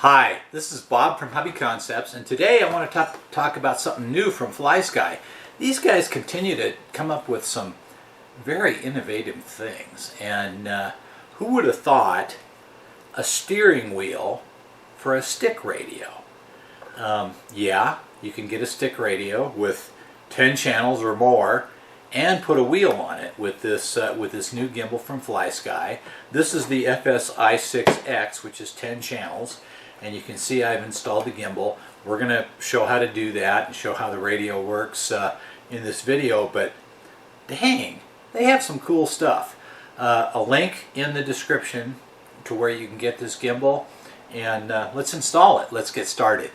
Hi, this is Bob from Hobbyconcepts, and today I want to talk about something new from FlySky. These guys continue to come up with some very innovative things, and who would have thought a steering wheel for a stick radio? Yeah, you can get a stick radio with 10 channels or more and put a wheel on it with this new gimbal from FlySky. This is the FSI6X, which is 10 channels, and you can see I've installed the gimbal. We're going to show how to do that and show how the radio works in this video, but dang, they have some cool stuff. A link in the description to where you can get this gimbal, and let's install it. Let's get started.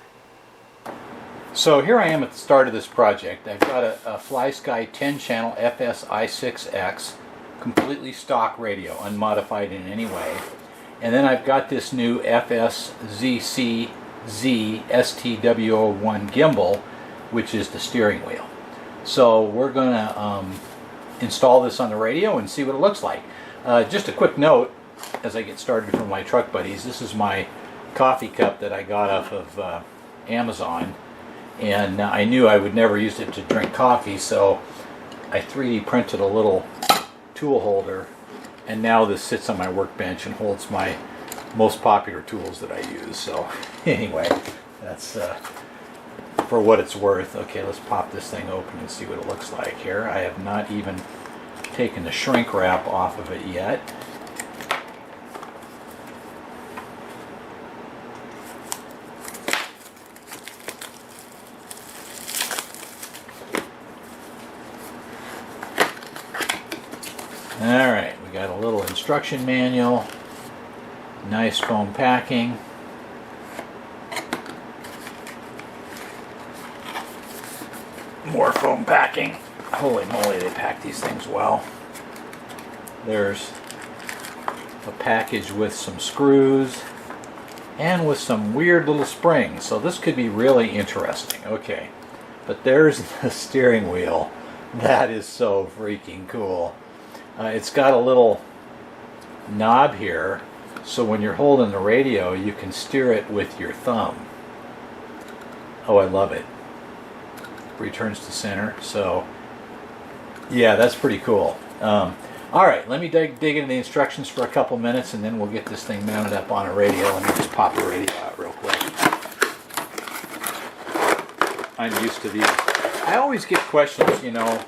So here I am at the start of this project. I've got a FlySky 10-channel FSI6X, completely stock radio, unmodified in any way. And then I've got this new FSZCZ STW01 gimbal, which is the steering wheel. So we're going to install this on the radio and see what it looks like. Just a quick note as I get started from my truck buddies. This is my coffee cup that I got off of Amazon. And I knew I would never use it to drink coffee, so I 3D printed a little tool holder, and now this sits on my workbench and holds my most popular tools that I use. So anyway, that's for what it's worth. Okay, let's pop this thing open and see what it looks like here. I have not even taken the shrink wrap off of it yet. Alright, we got a little instruction manual, nice foam packing, more foam packing. Holy moly, they pack these things well. There's a package with some screws and with some weird little springs, so this could be really interesting. Okay, but there's the steering wheel. That is so freaking cool. It's got a little knob here, so when you're holding the radio, you can steer it with your thumb. Oh, I love it. Returns to center. So, yeah, that's pretty cool. Alright, let me dig into the instructions for a couple minutes, and then we'll get this thing mounted up on a radio. Let me just pop the radio out real quick. I'm used to these. I always get questions, you know.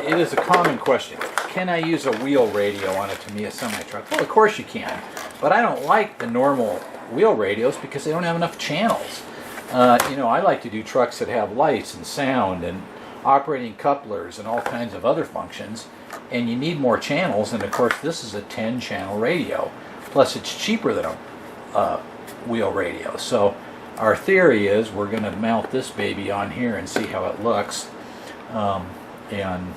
It is a common question. Can I use a wheel radio on a Tamiya semi-truck? Well, of course you can, but I don't like the normal wheel radios because they don't have enough channels. You know, I like to do trucks that have lights and sound and operating couplers and all kinds of other functions, and you need more channels, and of course this is a 10-channel radio. Plus it's cheaper than a wheel radio. So our theory is we're going to mount this baby on here and see how it looks. And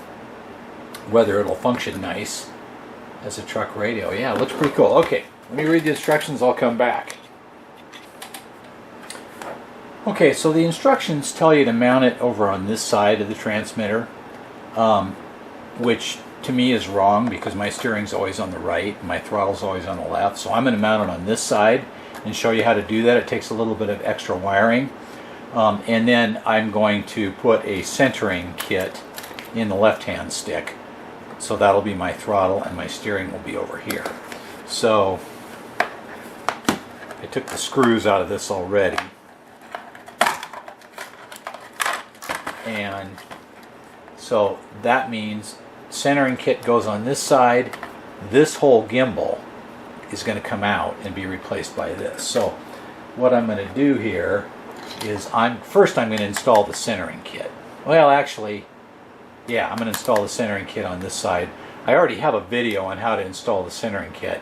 whether it'll function nice as a truck radio. Yeah, it looks pretty cool. Okay, let me read the instructions, I'll come back. Okay, so the instructions tell you to mount it over on this side of the transmitter, which to me is wrong because my steering's always on the right and my throttle's always on the left. So I'm going to mount it on this side and show you how to do that. It takes a little bit of extra wiring. And then I'm going to put a centering kit in the left-hand stick. So that'll be my throttle and my steering will be over here. So I took the screws out of this already. And so that means centering kit goes on this side. This whole gimbal is going to come out and be replaced by this. So what I'm going to do here is first I'm going to install the centering kit. Well, actually, yeah, I'm going to install the centering kit on this side. I already have a video on how to install the centering kit,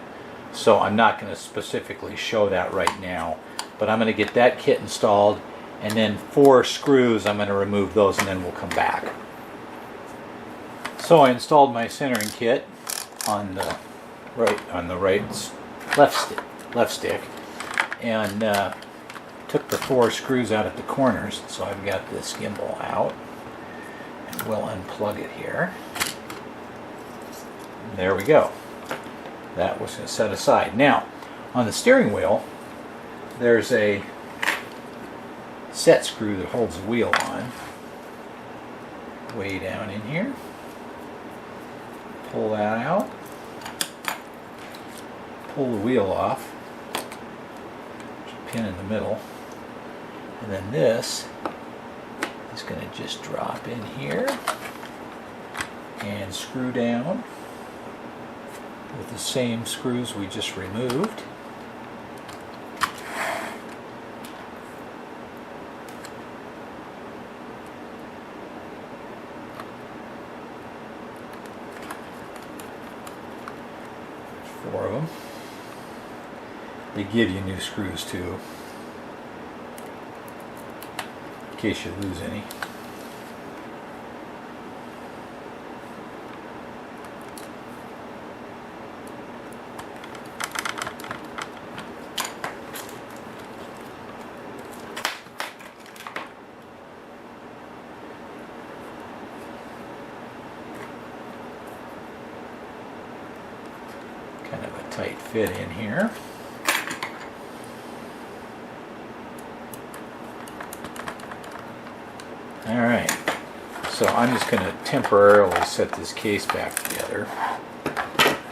so I'm not going to specifically show that right now. But I'm going to get that kit installed, and then 4 screws, I'm going to remove those, and then we'll come back. So I installed my centering kit on the left stick, and took the 4 screws out at the corners. So I've got this gimbal out. We'll unplug it here. There we go. That was set aside. Now, on the steering wheel, there's a set screw that holds the wheel on. Way down in here. Pull that out. Pull the wheel off. There's a pin in the middle. And then this is going to just drop in here and screw down with the same screws we just removed. There's 4 of them. They give you new screws too, in case you lose any. Kind of a tight fit in here. Alright, so I'm just going to temporarily set this case back together.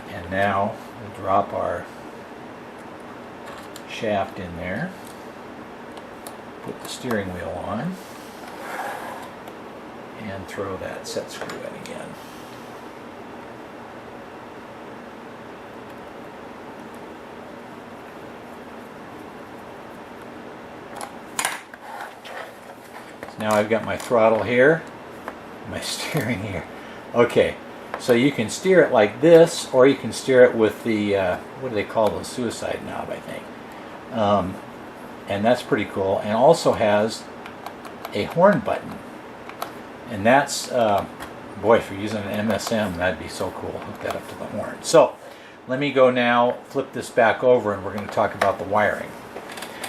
And now we'll drop our shaft in there. Put the steering wheel on. And throw that set screw in again. Now I've got my throttle here, my steering here. Okay, so you can steer it like this, or you can steer it with the, what do they call those, suicide knob, I think. And that's pretty cool. And also has a horn button. And that's, boy, if you're using an MSM, that'd be so cool. Hook that up to the horn. So, let me go now, flip this back over, and we're going to talk about the wiring.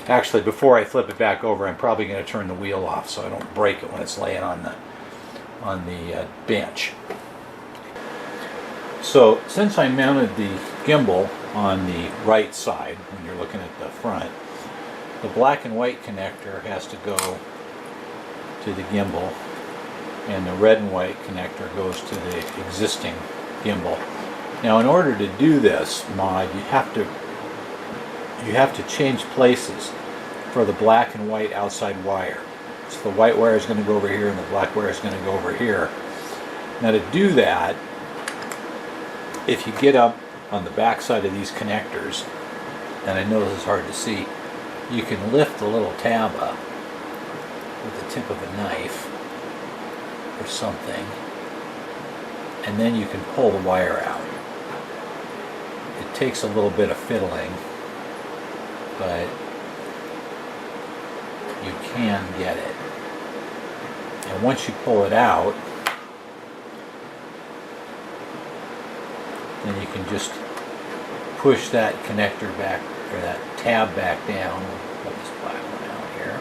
Actually, before I flip it back over, I'm probably going to turn the wheel off so I don't break it when it's laying on the bench. So, since I mounted the gimbal on the right side, when you're looking at the front, the black and white connector has to go to the gimbal, and the red and white connector goes to the existing gimbal. Now, in order to do this mod, you have to change places for the black and white outside wire. So the white wire is going to go over here and the black wire is going to go over here. Now to do that, if you get up on the back side of these connectors, and I know this is hard to see, you can lift the little tab up with the tip of a knife or something, and then you can pull the wire out. It takes a little bit of fiddling, but you can get it. And once you pull it out, then you can just push that connector back, or that tab back down. Pull this black one out here.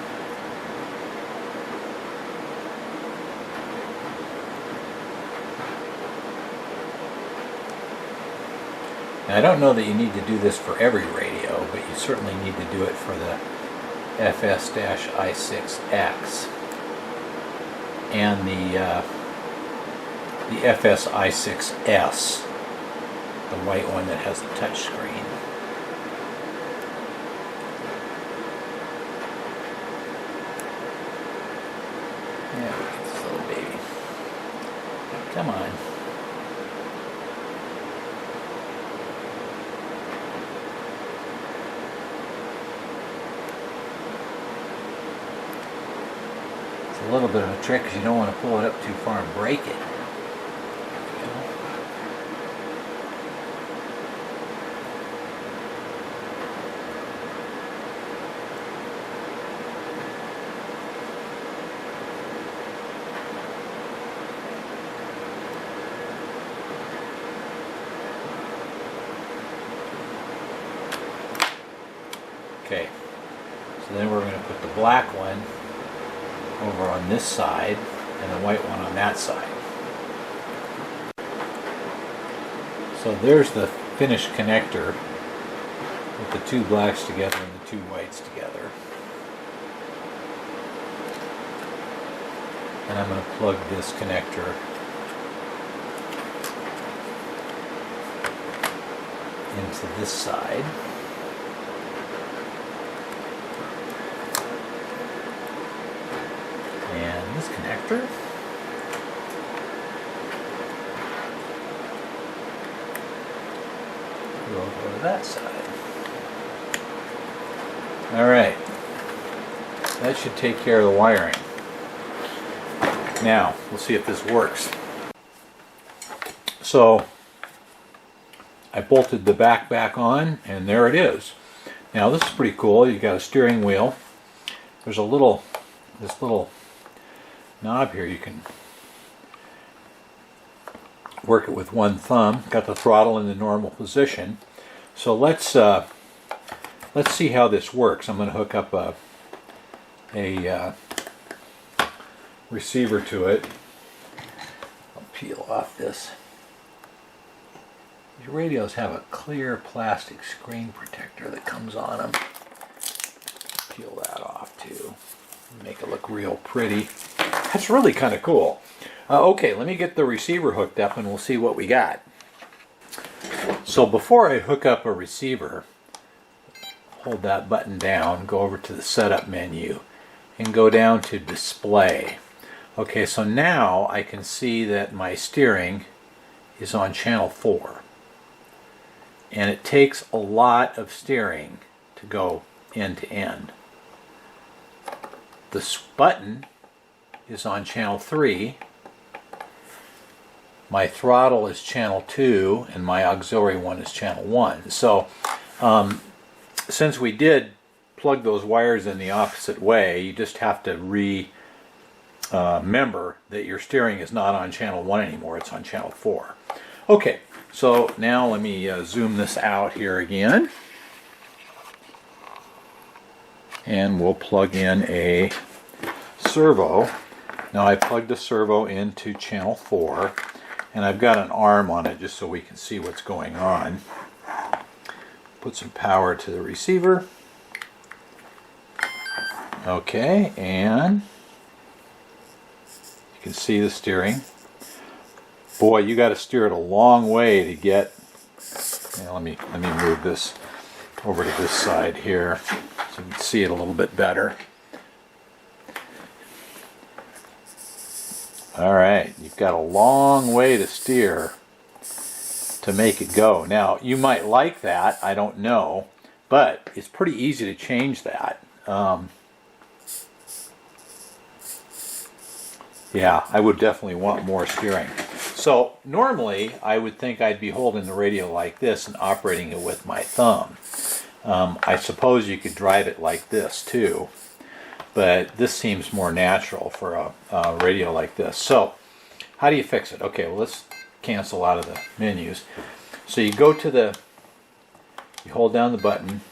Now, I don't know that you need to do this for every radio, but you certainly need to do it for the FS-I6X and the FS-I6S, the white one that has the touch screen. Yeah, look at this little baby. Come on. A little bit of a trick because you don't want to pull it up too far and break it. Okay, so then we're going to put the black one over on this side and the white one on that side. So there's the finished connector Put the two blacks together and the two whites together. And I'm going to plug this connector into this side. And this connector will go to that side. Alright, that should take care of the wiring. Now, we'll see if this works. So, I bolted the back on, and there it is. Now, this is pretty cool. You got a steering wheel. There's this little knob here. You can work it with one thumb. Got the throttle in the normal position. So let's see how this works. I'm going to hook up a receiver to it. I'll peel off this. These radios have a clear plastic screen protector that comes on them. Peel that off too. Make it look real pretty. That's really kind of cool. Okay, let me get the receiver hooked up and we'll see what we got. So before I hook up a receiver, hold that button down, go over to the setup menu and go down to display. Okay, so now I can see that my steering is on channel 4. And it takes a lot of steering to go end to end. This button is on channel 3. My throttle is channel 2 and my auxiliary one is channel 1. So since we did plug those wires in the opposite way, you just have to remember that your steering is not on channel 1 anymore, it's on channel 4. Okay, so now let me zoom this out here again. And we'll plug in a servo. Now I plugged the servo into channel 4 and I've got an arm on it just so we can see what's going on. Put some power to the receiver. Okay, and you can see the steering. Boy, you got to steer it a long way to get. Let me move this over to this side here so you can see it a little bit better. Alright, you've got a long way to steer to make it go. Now, you might like that, I don't know, but it's pretty easy to change that. Yeah, I would definitely want more steering. So, normally, I would think I'd be holding the radio like this and operating it with my thumb. I suppose you could drive it like this, too. But this seems more natural for a radio like this. So, how do you fix it? Okay, well, let's cancel out of the menus. So you go to you hold down the button,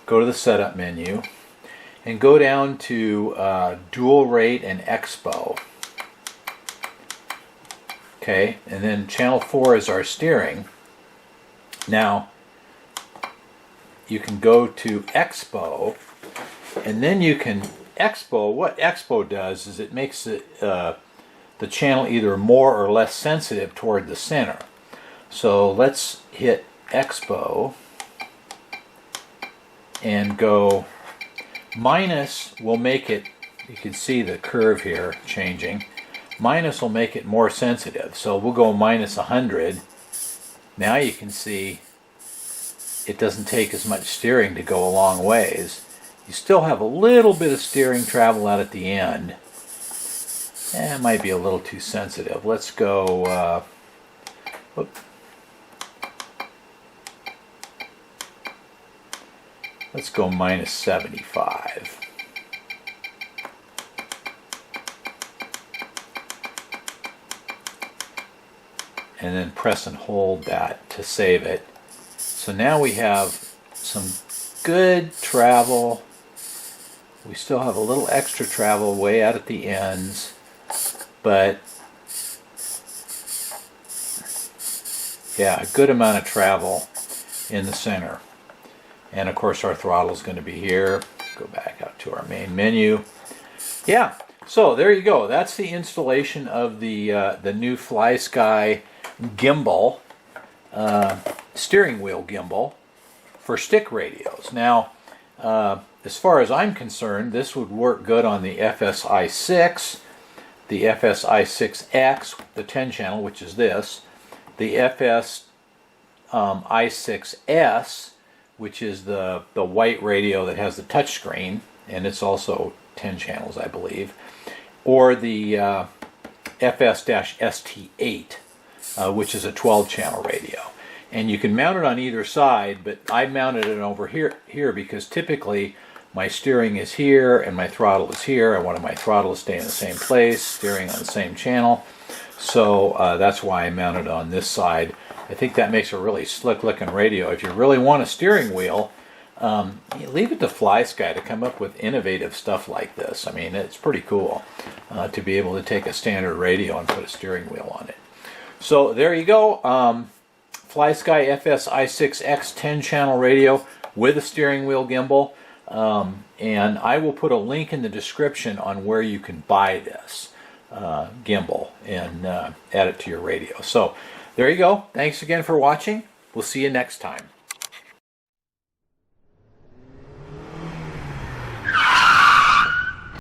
go to the setup menu, and go down to dual rate and expo. Okay, and then channel 4 is our steering. Now, you can go to expo, and then you can expo. What expo does is it makes the channel either more or less sensitive toward the center. So let's hit expo and go minus. Will make it, you can see the curve here changing. Minus will make it more sensitive. So we'll go minus 100. Now you can see it doesn't take as much steering to go a long ways. You still have a little bit of steering travel out at the end. It might be a little too sensitive. Let's go, let's go minus 75. And then press and hold that to save it. So now we have some good travel. We still have a little extra travel way out at the ends, but yeah, a good amount of travel in the center. And of course our throttle is going to be here. Go back out to our main menu. Yeah, so there you go. That's the installation of the new FlySky gimbal, steering wheel gimbal for stick radios. Now, as far as I'm concerned, this would work good on the FSI-6, the FSI-6X, the 10 channel, which is this, the FSI-6S, which is the white radio that has the touch screen, and it's also 10 channels, I believe, or the FS-ST8, which is a 12 channel radio. And you can mount it on either side, but I mounted it over here because typically my steering is here and my throttle is here. I wanted my throttle to stay in the same place, steering on the same channel. So that's why I mounted it on this side. I think that makes a really slick looking radio. If you really want a steering wheel, leave it to FlySky to come up with innovative stuff like this. I mean, it's pretty cool to be able to take a standard radio and put a steering wheel on it. So there you go. FlySky FSI-6X 10 channel radio with a steering wheel gimbal. And I will put a link in the description on where you can buy this gimbal and add it to your radio. So there you go. Thanks again for watching. We'll see you next time.